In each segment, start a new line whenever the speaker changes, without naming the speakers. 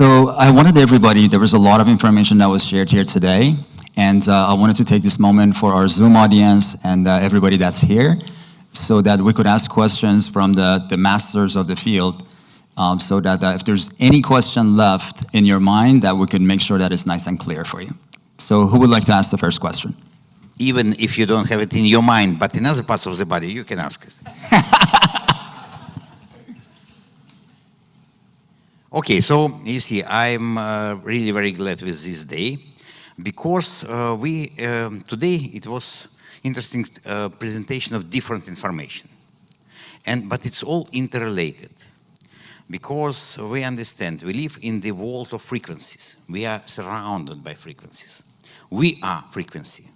So I wanted everybody, there was a lot of information that was shared here today, and I wanted to take this moment for our Zoom audience and everybody that's here, so that we could ask questions from the masters of the field, so that if there's any question left in your mind, that we can make sure that it's nice and clear for you. So who would like to ask the first question?
Even if you don't have it in your mind, but in other parts of the body, you can ask it. Okay, so you see, I'm really very glad with this day, because today it was interesting presentation of different information, but it's all interrelated, because we understand we live in the world of frequencies. We are surrounded by frequencies. We are frequency.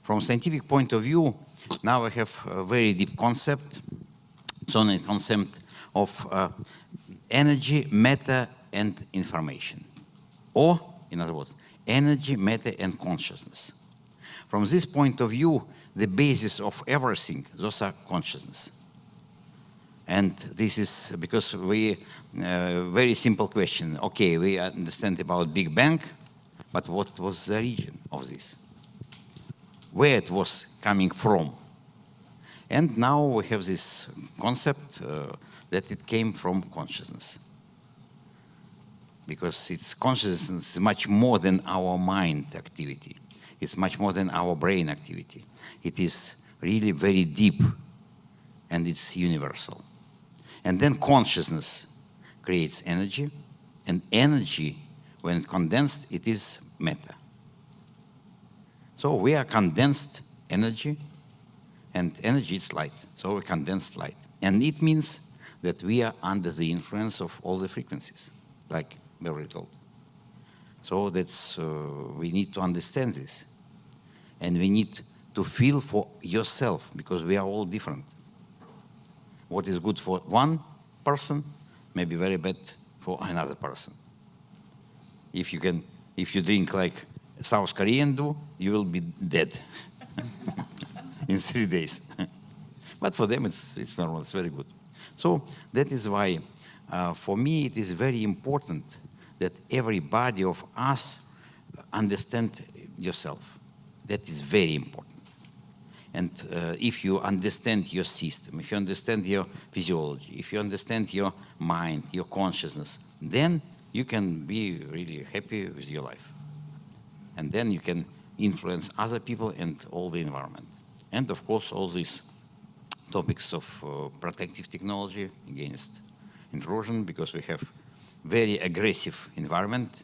From scientific point of view, now I have a very deep concept. It's only a concept of energy, matter, and information. Or, in other words, energy, matter, and consciousness. From this point of view, the basis of everything, those are consciousness. And this is because very simple question. Okay, we understand about Big Bang, but what was the origin of this? Where it was coming from? And now we have this concept that it came from consciousness. Because it's consciousness is much more than our mind activity. It's much more than our brain activity. It is really very deep, and it's universal. And then consciousness creates energy, and energy, when it's condensed, it is matter. So we are condensed energy, and energy is light, so we condensed light. And it means that we are under the influence of all the frequencies, like Beverly told. So that's, we need to understand this. And we need to feel for yourself, because we are all different. What is good for one person may be very bad for another person. If you drink like South Korean do, you will be dead in 3 days. But for them, it's normal, it's very good. So that is why, for me, it is very important that everybody of us understand yourself. That is very important. And if you understand your system, if you understand your physiology, if you understand your mind, your consciousness, then you can be really happy with your life. And then you can influence other people and all the environment. And of course, all these topics of protective technology against intrusion, because we have very aggressive environment,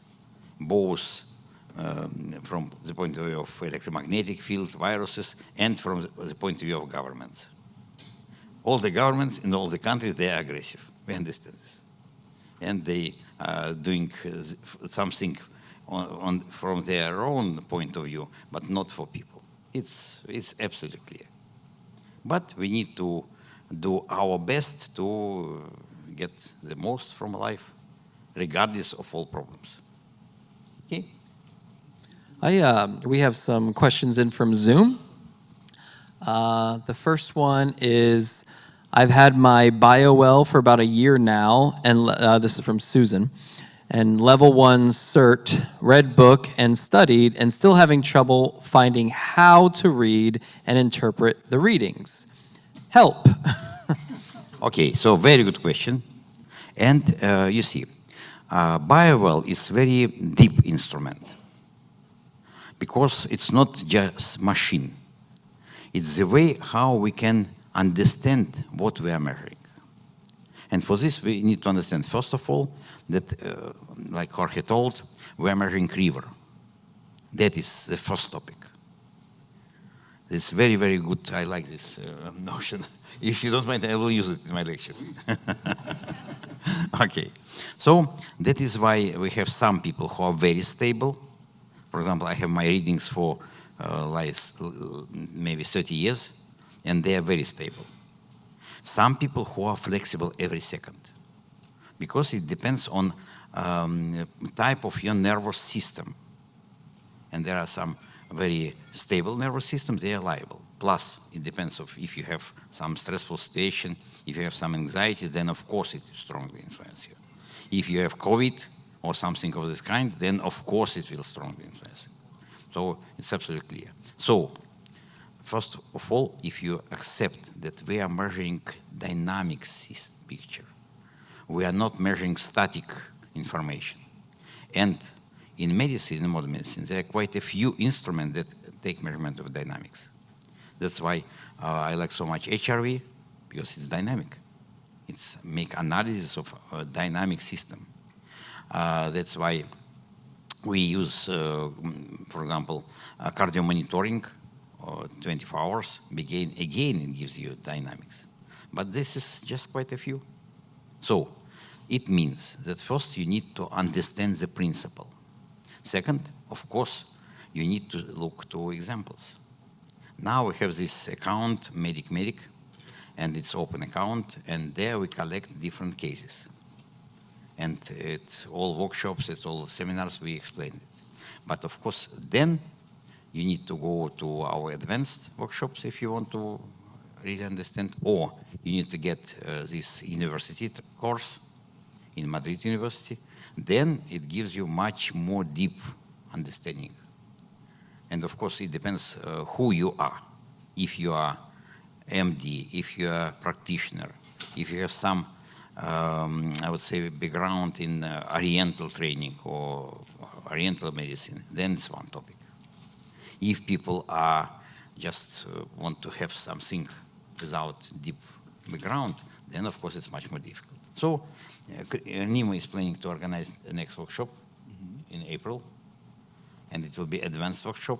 both from the point of view of electromagnetic field, viruses, and from the point of view of governments. All the governments in all the countries, they are aggressive. We understand this. And they are doing something from their own point of view, but not for people. It's absolutely clear. But we need to do our best to get the most from life, regardless of all problems. Okay?
We have some questions in from Zoom. The first one is, I've had my BioWell for about a year now, and this is from Susan, and level 1 cert, read book and studied, and still having trouble finding how to read and interpret the readings. Help.
Okay, so very good question. And you see, BioWell is very deep instrument, because it's not just machine. It's the way how we can understand what we are measuring. And for this, we need to understand, first of all, that, like Jorge told, we are measuring river. That is the first topic. It's very, very good. I like this notion. If you don't mind, I will use it in my lecture. Okay. So that is why we have some people who are very stable. For example, I have my readings for maybe 30 years, and they are very stable. Some people who are flexible every second, because it depends on type of your nervous system. And there are some very stable nervous systems, they are liable. Plus, it depends on if you have some stressful situation, if you have some anxiety, then of course it strongly influences you. If you have COVID, or something of this kind, then of course it will strongly influence it. So it's absolutely clear. So first of all, if you accept that we are measuring dynamic picture, we are not measuring static information. And in medicine, in modern medicine, there are quite a few instruments that take measurement of dynamics. That's why I like so much HRV, because it's dynamic. It's make analysis of a dynamic system. That's why we use, for example, cardio monitoring, 24 hours. Again, it gives you dynamics. But this is just quite a few. So it means that first you need to understand the principle. Second, of course, you need to look to examples. Now we have this account, Medic, and it's open account, and there we collect different cases. And it's all workshops, it's all seminars, we explain it. But of course, then you need to go to our advanced workshops if you want to really understand, or you need to get this university course in Madrid University. Then it gives you much more deep understanding. And of course, it depends who you are. If you are MD, if you are a practitioner, if you have some, I would say, background in Oriental training or Oriental medicine, then it's one topic. If people are just want to have something without deep background, then of course it's much more difficult. So NIMO is planning to organize the next workshop in April, and it will be advanced workshop.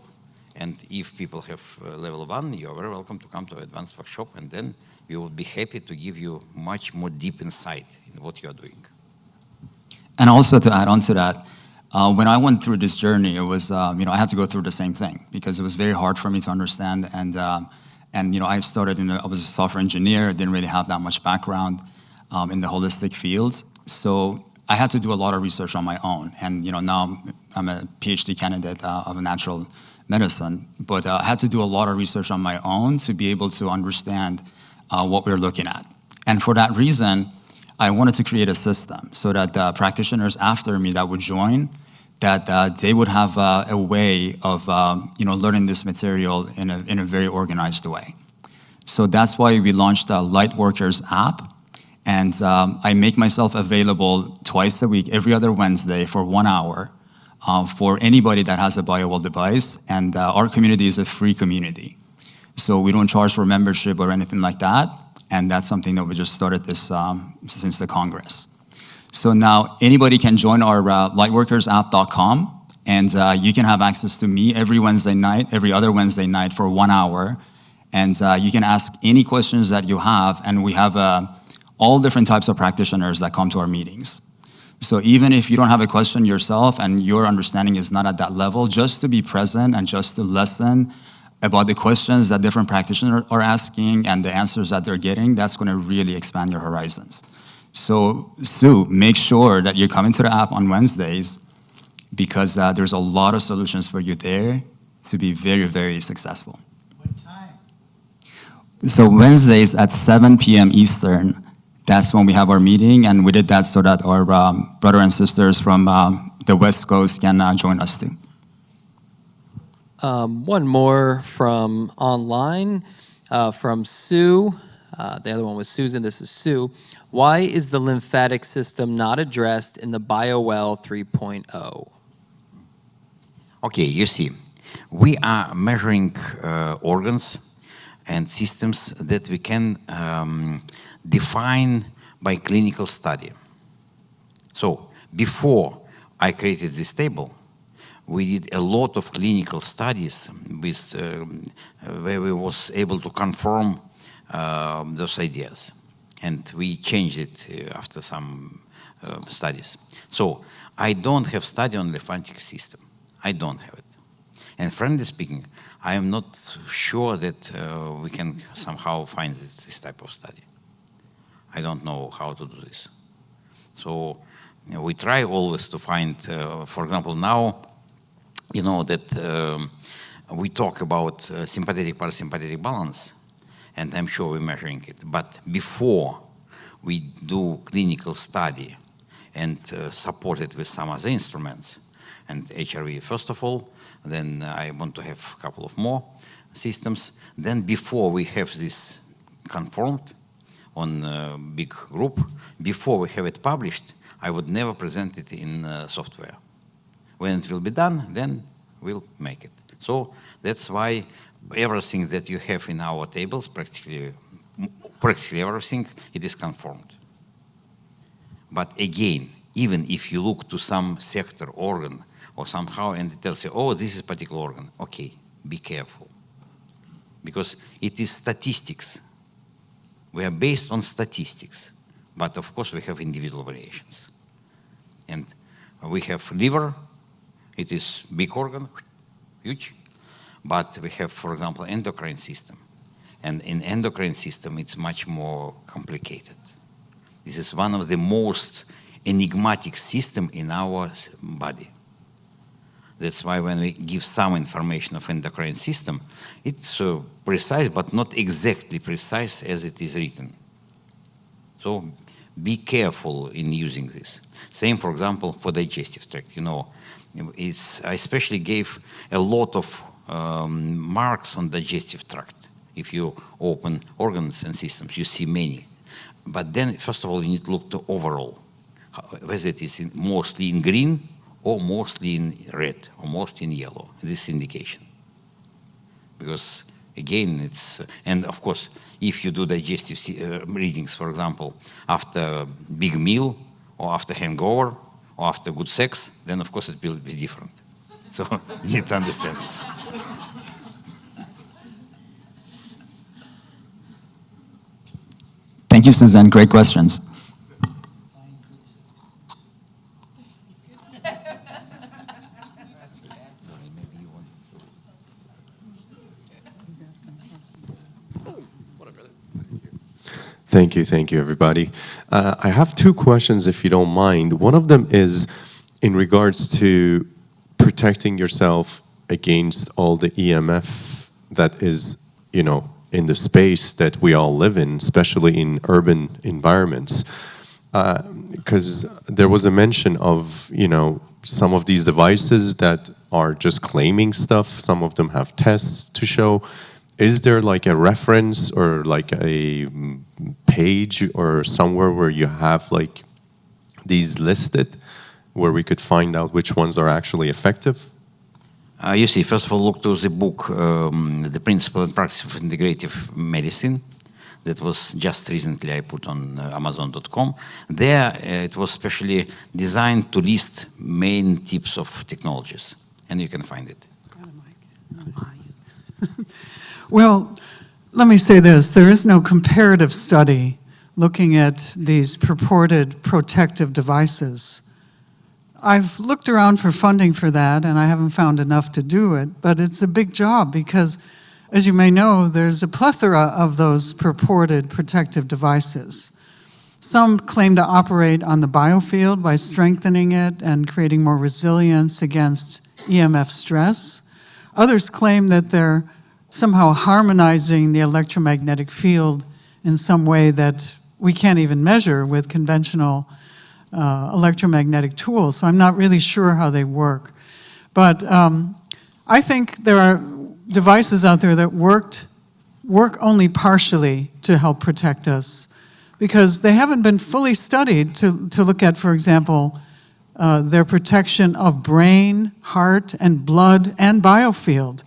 And if people have level 1, you are very welcome to come to advanced workshop, and then we will be happy to give you much more deep insight in what you are doing.
And also to add on to that, when I went through this journey, it was, I had to go through the same thing because it was very hard for me to understand. And I started I was a software engineer, didn't really have that much background in the holistic field. So I had to do a lot of research on my own. And, now I'm a PhD candidate of natural medicine, but I had to do a lot of research on my own to be able to understand what we're looking at. And for that reason, I wanted to create a system so that the practitioners after me that would join, that they would have a way of learning this material in a very organized way. So that's why we launched the Lightworkers app, and I make myself available twice a week, every other Wednesday for 1 hour for anybody that has a BioWell device, and our community is a free community. So we don't charge for membership or anything like that, and that's something that we just started this since the Congress. So now anybody can join our lightworkersapp.com, and you can have access to me every Wednesday night, every other Wednesday night for 1 hour, and you can ask any questions that you have, and we have all different types of practitioners that come to our meetings. So even if you don't have a question yourself and your understanding is not at that level, just to be present and just to listen about the questions that different practitioners are asking and the answers that they're getting, that's going to really expand your horizons. So Sue, make sure that you're coming to the app on Wednesdays, because there's a lot of solutions for you there to be very, very successful.
What time?
So Wednesdays at 7 p.m. Eastern, that's when we have our meeting, and we did that so that our brother and sisters from the West Coast can join us too.
One more from online, from Sue. The other one was Susan. This is Sue. Why is the lymphatic system not addressed in the BioWell 3.0?
Okay, you see, we are measuring organs and systems that we can define by clinical study. So before I created this table, we did a lot of clinical studies with, where we was able to confirm those ideas. And we changed it after some studies. So I don't have study on lymphatic system. I don't have it. And frankly speaking, I am not sure that we can somehow find this type of study. I don't know how to do this. So we try always to find, for example, now, you know that we talk about sympathetic parasympathetic balance, and I'm sure we're measuring it. But before we do clinical study and support it with some other instruments. And HRV first of all, then I want to have a couple of more systems. Then before we have this conformed on a big group, before we have it published, I would never present it in software. When it will be done, then we'll make it. So that's why everything that you have in our tables, practically everything, it is conformed. But again, even if you look to some sector organ or somehow and it tells you, oh, this is a particular organ, okay, be careful. Because it is statistics. We are based on statistics. But of course we have individual variations. And we have liver, it is big organ, huge. But we have, for example, endocrine system. And in endocrine system, it's much more complicated. This is one of the most enigmatic system in our body. That's why when we give some information of endocrine system, it's precise, but not exactly precise as it is written. So be careful in using this. Same, for example, for digestive tract. You know, I especially gave a lot of marks on digestive tract. If you open organs and systems, you see many. But then, first of all, you need to look to overall, whether it is mostly in green or mostly in red or mostly in yellow, this indication. Because again, it's, and of course, if you do digestive readings, for example, after big meal or after hangover or after good sex, then of course it will be different. So you need to understand this.
Thank you, Susan. Great questions.
Thank you, everybody. I have two questions, if you don't mind. One of them is in regards to protecting yourself against all the EMF that is, you know, in the space that we all live in, especially in urban environments. Because there was a mention of, you know, some of these devices that are just claiming stuff. Some of them have tests to show. Is there like a reference or like a page or somewhere where you have like these listed where we could find out which ones are actually effective?
You see, first of all, look to the book, The Principle and Practice of Integrative Medicine, that was just recently I put on Amazon.com. There, it was specially designed to list main tips of technologies, and you can find it.
Well, let me say this. There is no comparative study looking at these purported protective devices. I've looked around for funding for that, and I haven't found enough to do it, but it's a big job because, as you may know, there's a plethora of those purported protective devices. Some claim to operate on the biofield by strengthening it and creating more resilience against EMF stress. Others claim that they're somehow harmonizing the electromagnetic field in some way that we can't even measure with conventional electromagnetic tools. So I'm not really sure how they work. But I think there are devices out there that work only partially to help protect us because they haven't been fully studied to look at, for example, their protection of brain, heart, and blood and biofield.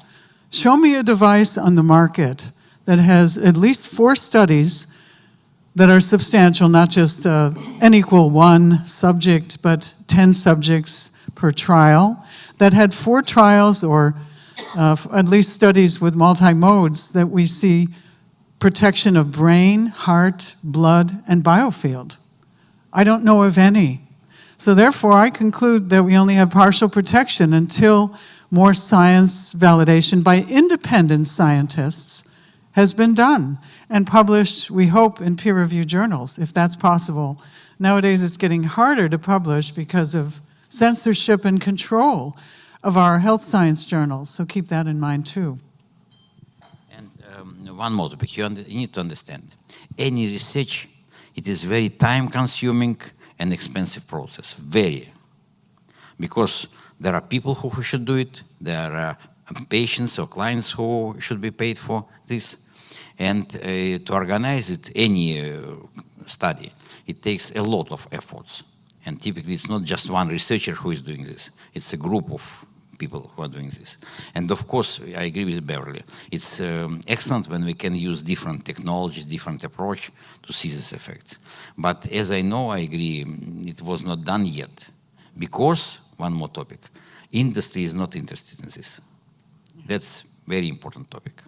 Show me a device on the market that has at least 4 studies that are substantial, not just n equal 1 subject, but 10 subjects per trial, that had 4 trials or at least studies with multi-modes that we see protection of brain, heart, blood, and biofield. I don't know of any. So therefore, I conclude that we only have partial protection until more science validation by independent scientists has been done and published, we hope, in peer-reviewed journals, if that's possible. Nowadays, it's getting harder to publish because of censorship and control of our health science journals, so keep that in mind, too.
And one more topic, you need to understand. Any research, it is very time-consuming an expensive process, very. Because there are people who should do it, there are patients or clients who should be paid for this. And to organize it, any study, it takes a lot of efforts. And typically it's not just one researcher who is doing this, it's a group of people who are doing this. And of course, I agree with Beverly. It's excellent when we can use different technologies, different approach to see this effect. But as I know, I agree, it was not done yet. Because, one more topic, industry is not interested in this. That's very important topic.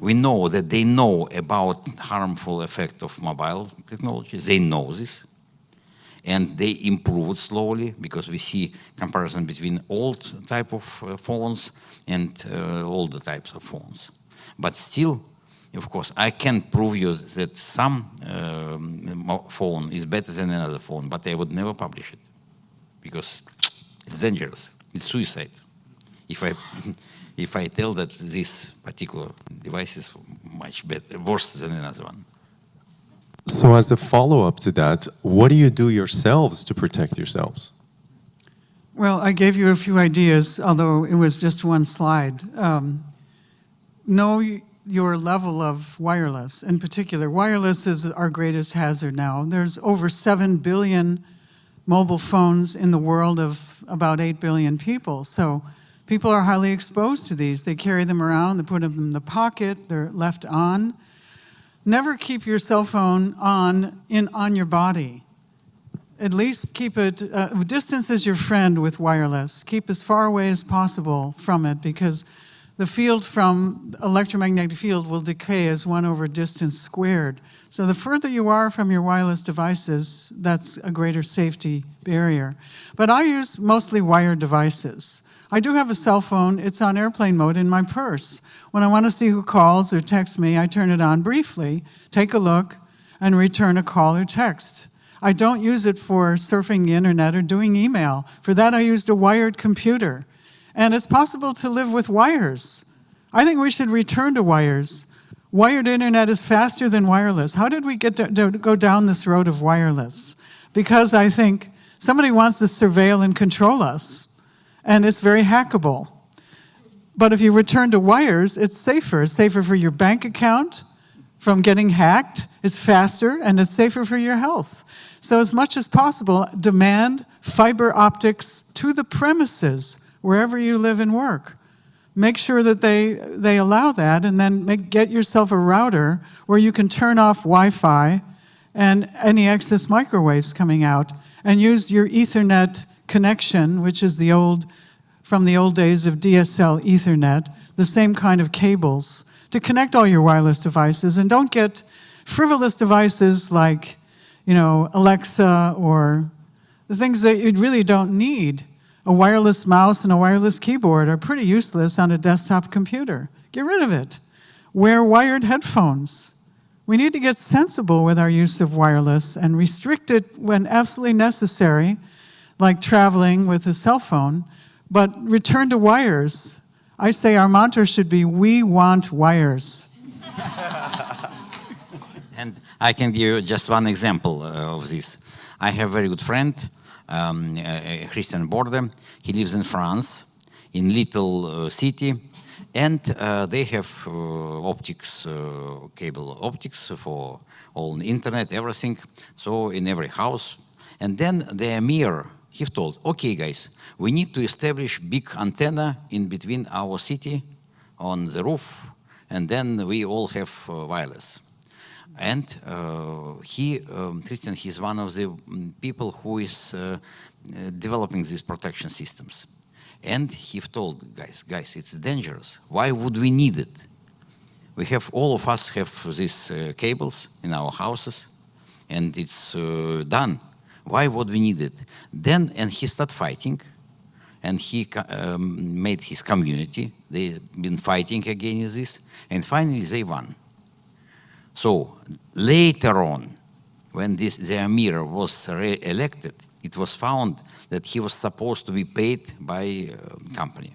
We know that they know about harmful effect of mobile technology. They know this. And they improve it slowly because we see comparison between old type of phones and older types of phones. But still, of course, I can prove you that some phone is better than another phone, but I would never publish it because it's dangerous. It's suicide. If I tell that this particular device is much better, worse than another one.
So as a follow-up to that, what do you do yourselves to protect yourselves?
Well, I gave you a few ideas, although it was just one slide. Know your level of wireless. In particular, wireless is our greatest hazard now. There's over 7 billion mobile phones in the world of about 8 billion people. So people are highly exposed to these. They carry them around, they put them in the pocket, they're left on. Never keep your cell phone on your body. At least keep it, distance is your friend with wireless. Keep as far away as possible from it because the field from electromagnetic field will decay as 1 over distance squared. So the further you are from your wireless devices, that's a greater safety barrier. But I use mostly wired devices. I do have a cell phone. It's on airplane mode in my purse. When I want to see who calls or texts me, I turn it on briefly, take a look, and return a call or text. I don't use it for surfing the internet or doing email. For that, I used a wired computer. And it's possible to live with wires. I think we should return to wires. Wired internet is faster than wireless. How did we get to go down this road of wireless? Because I think somebody wants to surveil and control us. And it's very hackable. But if you return to wires, it's safer. It's safer for your bank account from getting hacked. It's faster, and it's safer for your health. So as much as possible, demand fiber optics to the premises, wherever you live and work. Make sure that they allow that, and then get yourself a router where you can turn off Wi-Fi and any excess microwaves coming out, and use your Ethernet connection, which is from the old days of DSL Ethernet, the same kind of cables, to connect all your wireless devices. And don't get frivolous devices like, Alexa or the things that you really don't need. A wireless mouse and a wireless keyboard are pretty useless on a desktop computer. Get rid of it. Wear wired headphones. We need to get sensible with our use of wireless and restrict it when absolutely necessary, like traveling with a cell phone, but return to wires. I say our mantra should be, we want wires.
And I can give you just one example of this. I have a very good friend, Christian Borde. He lives in France, in little city, and they have optics, cable optics for all the internet, everything, so in every house. And then the emir, he told, okay guys, we need to establish big antenna in between our city on the roof, and then we all have wireless. And Christian, he's one of the people who is developing these protection systems. And he told, guys, it's dangerous. Why would we need it? We have, all of us have these cables in our houses, and it's done. Why would we need it? Then, and he started fighting, and he made his community. They've been fighting against this, and finally they won. So later on, when the emir was re-elected, it was found that he was supposed to be paid by a company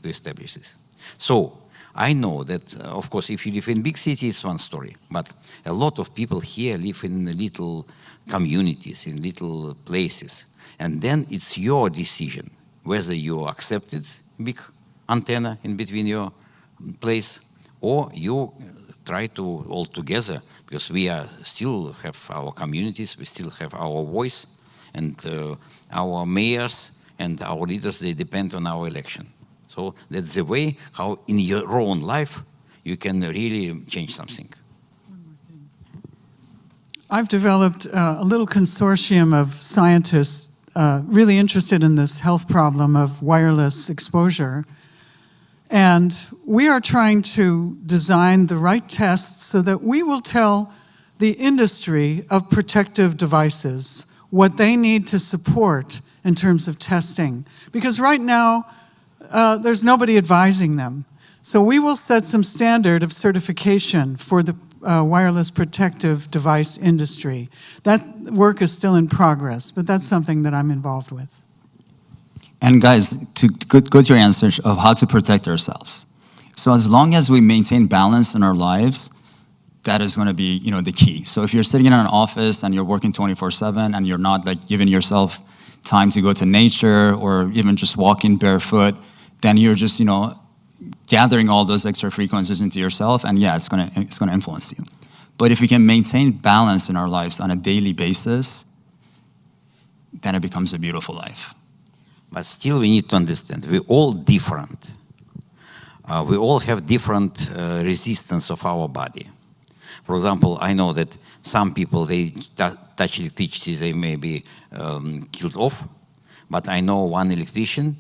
to establish this. So I know that, of course, if you live in big city, it's one story. But a lot of people here live in little communities, in little places. And then it's your decision whether you accept it, big antenna in between your place, or you try to all together, because we are still have our communities, we still have our voice, and our mayors and our leaders, they depend on our election. So that's the way how in your own life you can really change something.
I've developed a little consortium of scientists really interested in this health problem of wireless exposure. And we are trying to design the right tests so that we will tell the industry of protective devices what they need to support in terms of testing. Because right now, there's nobody advising them. So we will set some standard of certification for the wireless protective device industry. That work is still in progress, but that's something that I'm involved with.
And guys, to go to your answer of how to protect ourselves. So as long as we maintain balance in our lives, that is going to be, the key. So if you're sitting in an office and you're working 24/7 and you're not like giving yourself time to go to nature or even just walking barefoot, then you're just, gathering all those extra frequencies into yourself, and yeah, it's gonna influence you. But if we can maintain balance in our lives on a daily basis, then it becomes a beautiful life.
But still we need to understand, we're all different. We all have different resistance of our body. For example, I know that some people, they touch electricity, they may be killed off. But I know one electrician,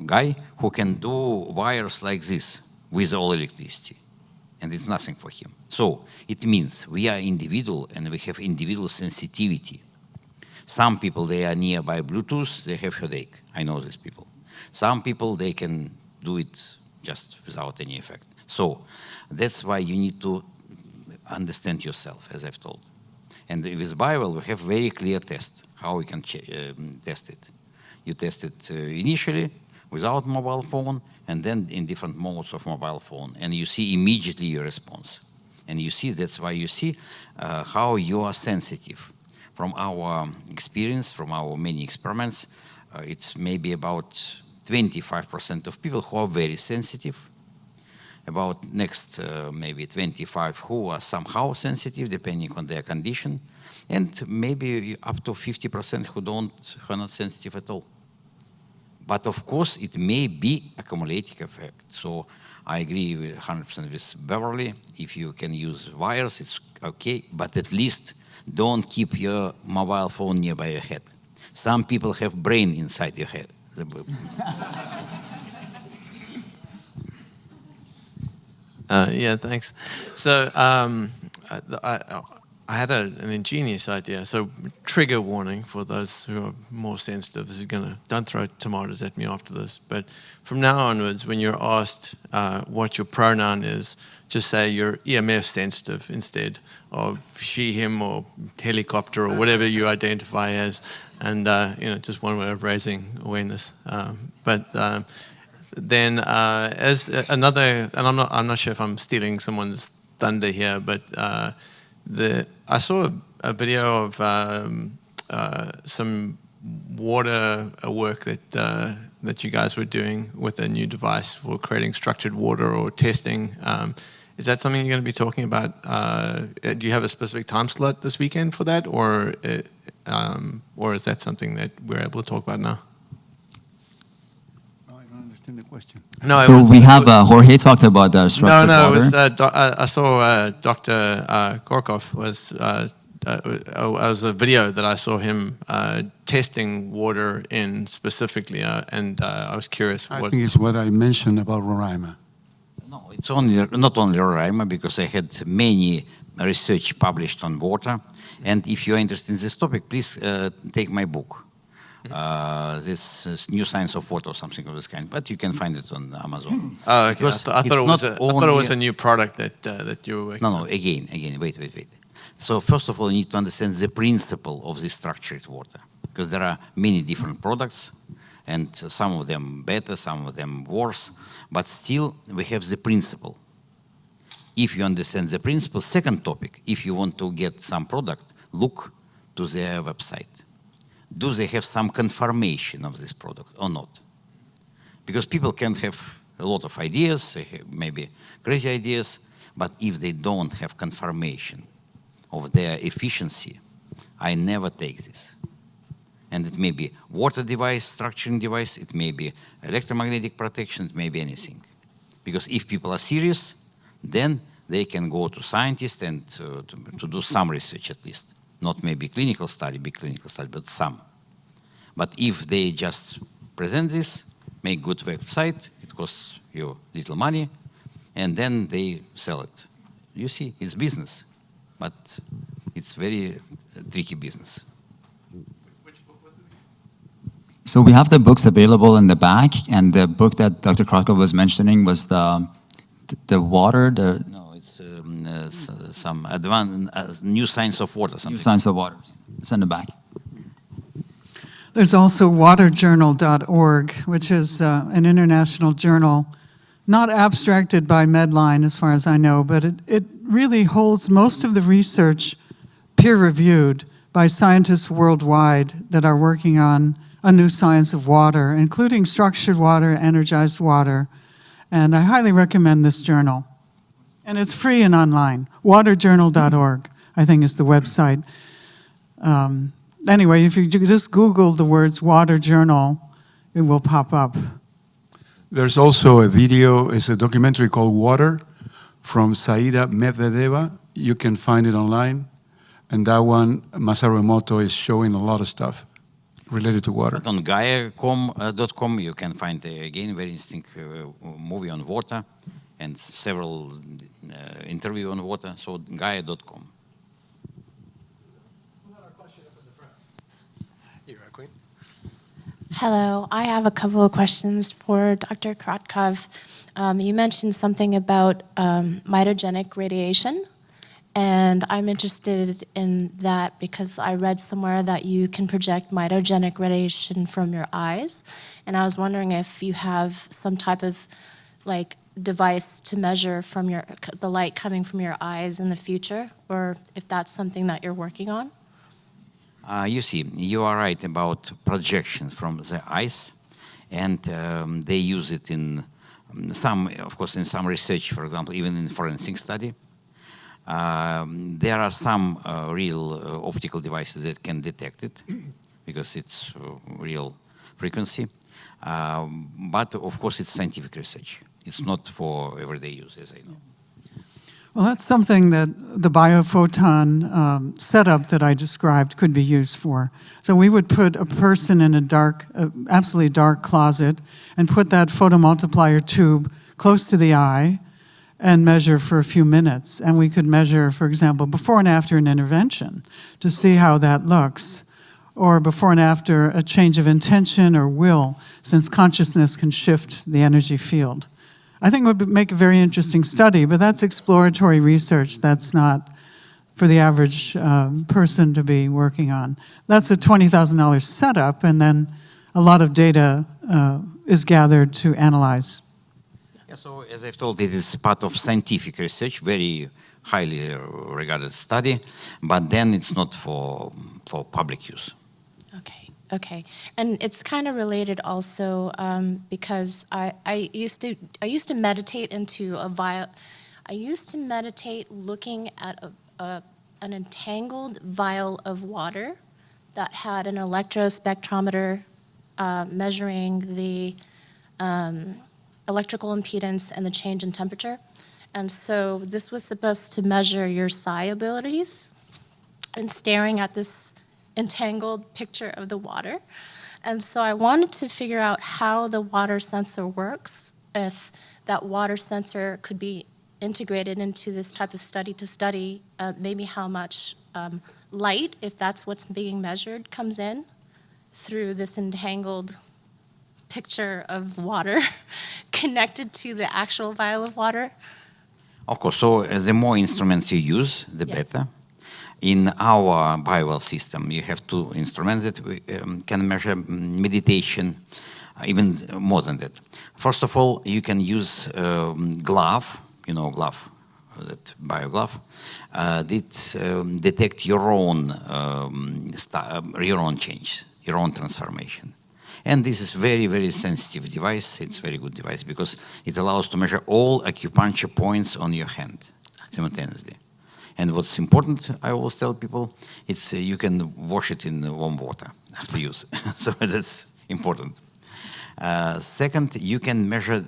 guy, who can do wires like this with all electricity. And it's nothing for him. So it means we are individual and we have individual sensitivity. Some people, they are nearby Bluetooth, they have headache. I know these people. Some people, they can do it just without any effect. So that's why you need to understand yourself, as I've told. And with Bible, we have very clear test, how we can test it. You test it initially without mobile phone, and then in different modes of mobile phone, and you see immediately your response. And you see, that's why you see how you are sensitive. From our experience, from our many experiments, it's maybe about 25% of people who are very sensitive, about next maybe 25 who are somehow sensitive depending on their condition, and maybe up to 50% who are not sensitive at all. But of course, it may be accumulating effect. So I agree with 100% with Beverly. If you can use wires, it's okay, but at least don't keep your mobile phone nearby your head. Some people have brain inside your head.
Yeah, thanks. So I had an ingenious idea. So trigger warning for those who are more sensitive. This is don't throw tomatoes at me after this. But from now onwards, when you're asked what your pronoun is, just say you're EMF sensitive instead of she, him, or helicopter, or whatever you identify as. And just one way of raising awareness. Then as another, and I'm not sure if I'm stealing someone's thunder here, but I saw a video of some water work that you guys were doing with a new device for creating structured water or testing. Is that something you're going to be talking about? Do you have a specific time slot this weekend for that, or is that something that we're able to talk about now?
I don't understand the question.
No,
So we have Jorge talked about the structured
No,
water.
it was I saw Dr. Gorkov was a video that I saw him testing water in specifically, and I was curious.
I think it's what I mentioned about Roraima.
No, it's not only Roraima, because I had many research published on water. And if you are interested in this topic, please take my book. This is New Science of Water or something of this kind, but you can find it on Amazon.
Oh, okay. I thought it was a new product that you were working on.
No, again, wait. So first of all, you need to understand the principle of this structured water, because there are many different products, and some of them better, some of them worse, but still we have the principle. If you understand the principle, second topic, if you want to get some product, look to their website. Do they have some confirmation of this product or not? Because people can have a lot of ideas, they have maybe crazy ideas, but if they don't have confirmation of their efficiency, I never take this. And it may be water device, structuring device, it may be electromagnetic protection, it may be anything. Because if people are serious, then they can go to scientists and to do some research at least. Not maybe clinical study, big clinical study, but some. But if they just present this, make good website, it costs you little money, and then they sell it. You see, it's business, but it's very tricky business.
So we have the books available in the back, and the book that Dr. Kratkov was mentioning was the water, the
No, it's some advanced new science of water.
New
Something.
Science of Water. It's in the back.
There's also waterjournal.org, which is an international journal, not abstracted by Medline as far as I know, but it really holds most of the research peer-reviewed by scientists worldwide that are working on a new science of water, including structured water, energized water. And I highly recommend this journal. And it's free and online. Waterjournal.org, I think, is the website. Anyway, if you just Google the words water journal, it will pop up.
There's also a video, it's a documentary called Water from Saida Medvedeva. You can find it online. And that one, Masaru Emoto is showing a lot of stuff related to water.
But on Gaia.com you can find again very interesting movie on water and several interview on water. So Gaia.com.
Hello, I have a couple of questions for Dr. Kratkov. You mentioned something about mitogenic radiation, and I'm interested in that because I read somewhere that you can project mitogenic radiation from your eyes, and I was wondering if you have some type of device to measure from the light coming from your eyes in the future, or if that's something that you're working on.
You see, you are right about projection from the eyes, and they use it in some, of course, in some research, for example, even in forensic study. There are some real optical devices that can detect it because it's real frequency. But of course, it's scientific research. It's not for everyday use, as I know.
Well, that's something that the biophoton setup that I described could be used for. So we would put a person in a dark, absolutely dark closet and put that photomultiplier tube close to the eye and measure for a few minutes. And we could measure, for example, before and after an intervention to see how that looks, or before and after a change of intention or will, since consciousness can shift the energy field. I think it would make a very interesting study, but that's exploratory research. That's not for the average person to be working on. That's a $20,000 setup, and then a lot of data is gathered to analyze.
Yeah, so as I've told, it is part of scientific research, very highly regarded study, but then it's not for public use.
Okay, and it's kind of related also because I used to meditate into a vial. I used to meditate looking at an entangled vial of water that had an electrospectrometer measuring the electrical impedance and the change in temperature. And so this was supposed to measure your psi abilities, and staring at this entangled picture of the water. And so I wanted to figure out how the water sensor works, if that water sensor could be integrated into this type of study to study maybe how much light, if that's what's being measured, comes in through this entangled picture of water connected to the actual vial of water.
Of course, so the more instruments you use, the
Yes.
better. In our BioWell system, you have two instruments that we, can measure meditation, even more than that. First of all, you can use glove, glove, that BioGlove, that detect your own change, your own transformation. And this is very, very sensitive device. It's a very good device because it allows to measure all acupuncture points on your hand simultaneously. And what's important, I always tell people, it's you can wash it in warm water after use. So that's important. Second, you can measure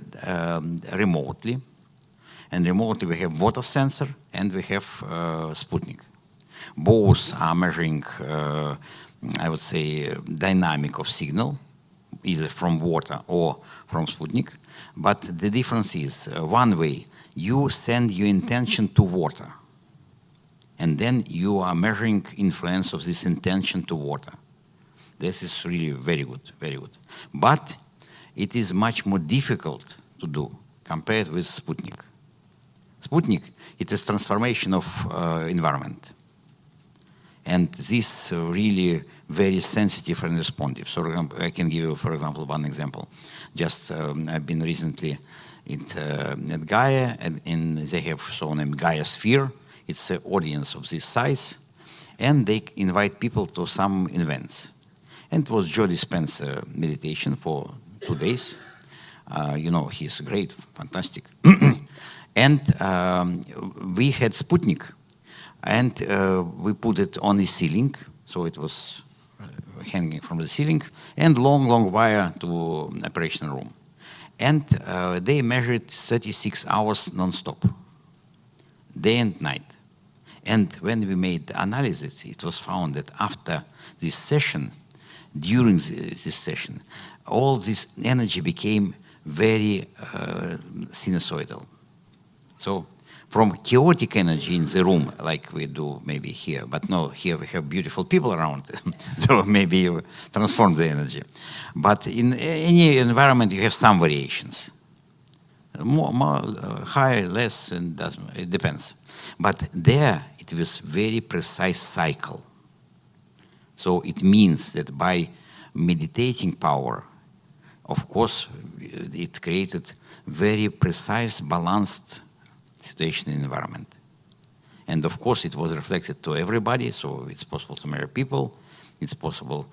remotely. And remotely we have water sensor and we have Sputnik. Both are measuring, I would say, dynamic of signal, either from water or from Sputnik. But the difference is, one way, you send your intention to water. And then you are measuring influence of this intention to water. This is really very good, very good. But it is much more difficult to do compared with Sputnik. Sputnik, it is transformation of environment. And this really very sensitive and responsive. So I can give you, for example, one example. Just I've been recently at Gaia, and they have so-named Gaia Sphere. It's an audience of this size, and they invite people to some events. And it was Joe Dispenza meditation for 2 days. He's great, fantastic. And we had Sputnik, and we put it on the ceiling, so it was hanging from the ceiling, and long wire to operation room. And they measured 36 hours non-stop, day and night. And when we made the analysis, it was found that after this session, during this session, all this energy became very sinusoidal. So from chaotic energy in the room, like we do maybe here, but no, here we have beautiful people around, so maybe you transform the energy. But in any environment, you have some variations. More high, less, and it depends. But there, it was very precise cycle. So it means that by meditating power, of course, it created very precise, balanced situation in environment. And of course, it was reflected to everybody, so it's possible to measure people. It's possible,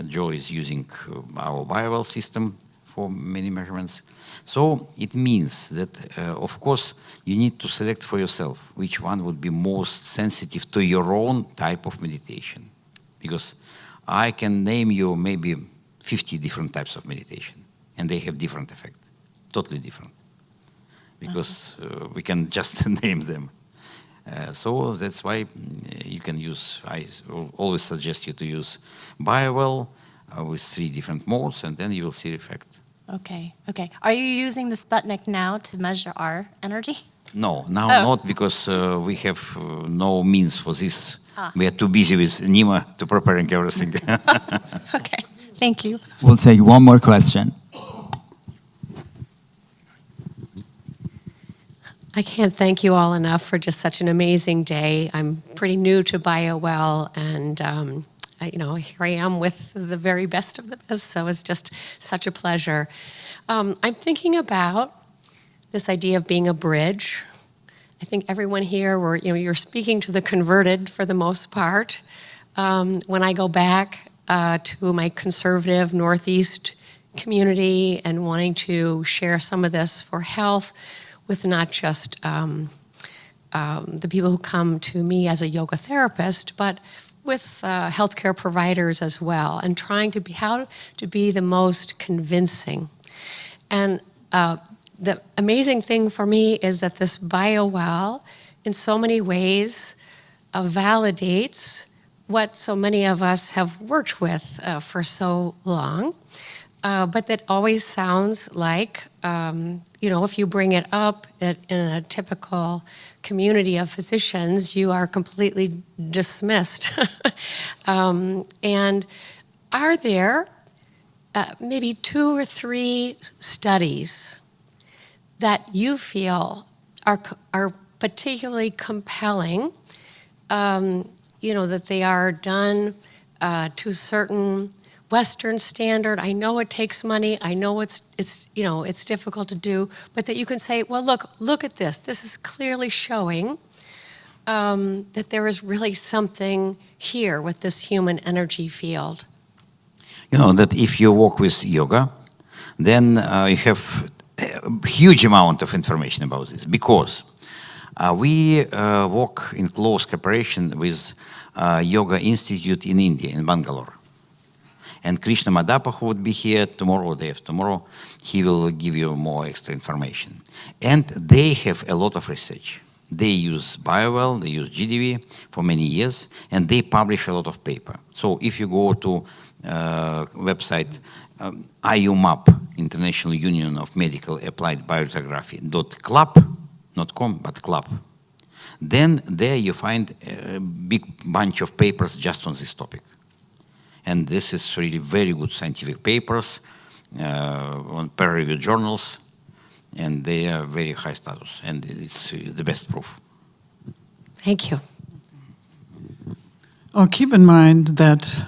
Joe is using our BioWell system for many measurements. So it means that, of course, you need to select for yourself which one would be most sensitive to your own type of meditation. Because I can name you maybe 50 different types of meditation, and they have different effect, totally different. Because we can just name them. So that's why you can use, I always suggest you to use BioWell with 3 different modes, and then you will see the effect.
Okay. Are you using the Sputnik now to measure our energy?
No, now not, because we have no means for this. We are too busy with Nima to preparing everything.
Okay, thank you.
We'll take one more question.
I can't thank you all enough for just such an amazing day. I'm pretty new to BioWell, and here I am with the very best of the best, so it's just such a pleasure. I'm thinking about this idea of being a bridge. I think everyone here, you're speaking to the converted for the most part. When I go back to my conservative Northeast community and wanting to share some of this for health with not just the people who come to me as a yoga therapist, but with healthcare providers as well, and trying to be how to be the most convincing. And the amazing thing for me is that this BioWell, in so many ways, validates what so many of us have worked with for so long, but that always sounds like, if you bring it up in a typical community of physicians, you are completely dismissed. And are there maybe 2 or 3 studies that you feel are particularly compelling that they are done to a certain Western standard. I know it takes money. I know it's difficult to do, but that you can say, well, look at this. This is clearly showing that there is really something here with this human energy field.
You know that if you work with yoga, then you have a huge amount of information about this, because we work in close cooperation with Yoga Institute in India, in Bangalore. And Krishna Madapa, who would be here tomorrow or day after tomorrow, he will give you more extra information. And they have a lot of research. They use BioWell, they use GDV for many years, and they publish a lot of paper. So if you go to website IUMAP, International Union of Medical Applied Bioradiography.club, not com, but club, then there you find a big bunch of papers just on this topic. And this is really very good scientific papers on peer-reviewed journals, and they are very high status, and it's the best proof.
Thank you.
Well, keep in mind that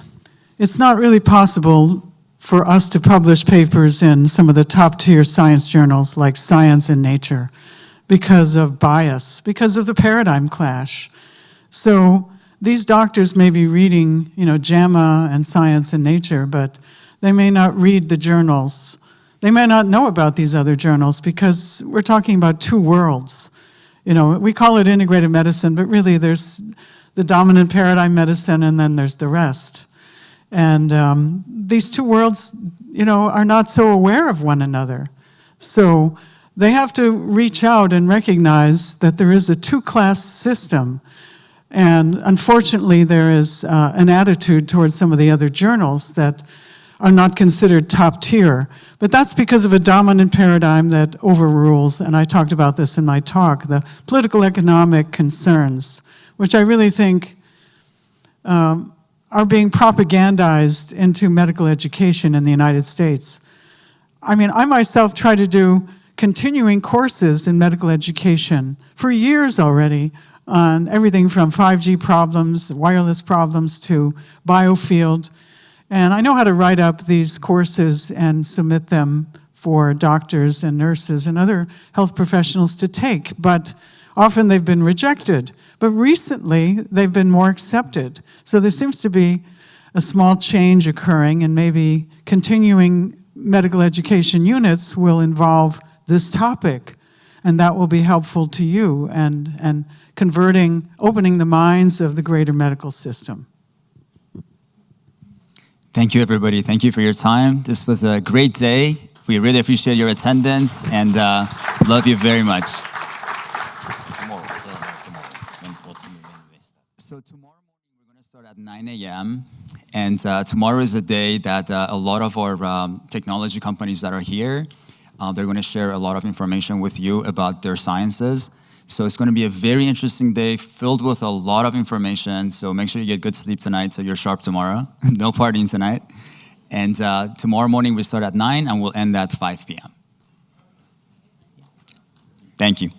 it's not really possible for us to publish papers in some of the top-tier science journals like Science and Nature because of bias, because of the paradigm clash. So these doctors may be reading, JAMA and Science and Nature, but they may not read the journals. They may not know about these other journals because we're talking about two worlds. We call it integrated medicine, but really there's the dominant paradigm medicine and then there's the rest. And these two worlds, are not so aware of one another. So they have to reach out and recognize that there is a two-class system. And unfortunately, there is an attitude towards some of the other journals that are not considered top tier. But that's because of a dominant paradigm that overrules, and I talked about this in my talk, the political economic concerns, which I really think are being propagandized into medical education in the United States. I mean, I myself try to do continuing courses in medical education for years already on everything from 5G problems, wireless problems, to biofield. And I know how to write up these courses and submit them for doctors and nurses and other health professionals to take, but often they've been rejected. But recently, they've been more accepted. So there seems to be a small change occurring, and maybe continuing medical education units will involve this topic, and that will be helpful to you and opening the minds of the greater medical system.
Thank you, everybody. Thank you for your time. This was a great day. We really appreciate your attendance and love you very much. So tomorrow morning, we're going to start at 9 a.m. And tomorrow is a day that a lot of our technology companies that are here, they're going to share a lot of information with you about their sciences. So it's going to be a very interesting day filled with a lot of information. So make sure you get good sleep tonight so you're sharp tomorrow. No partying tonight. And tomorrow morning we start at 9 and we'll end at 5 p.m. Thank you.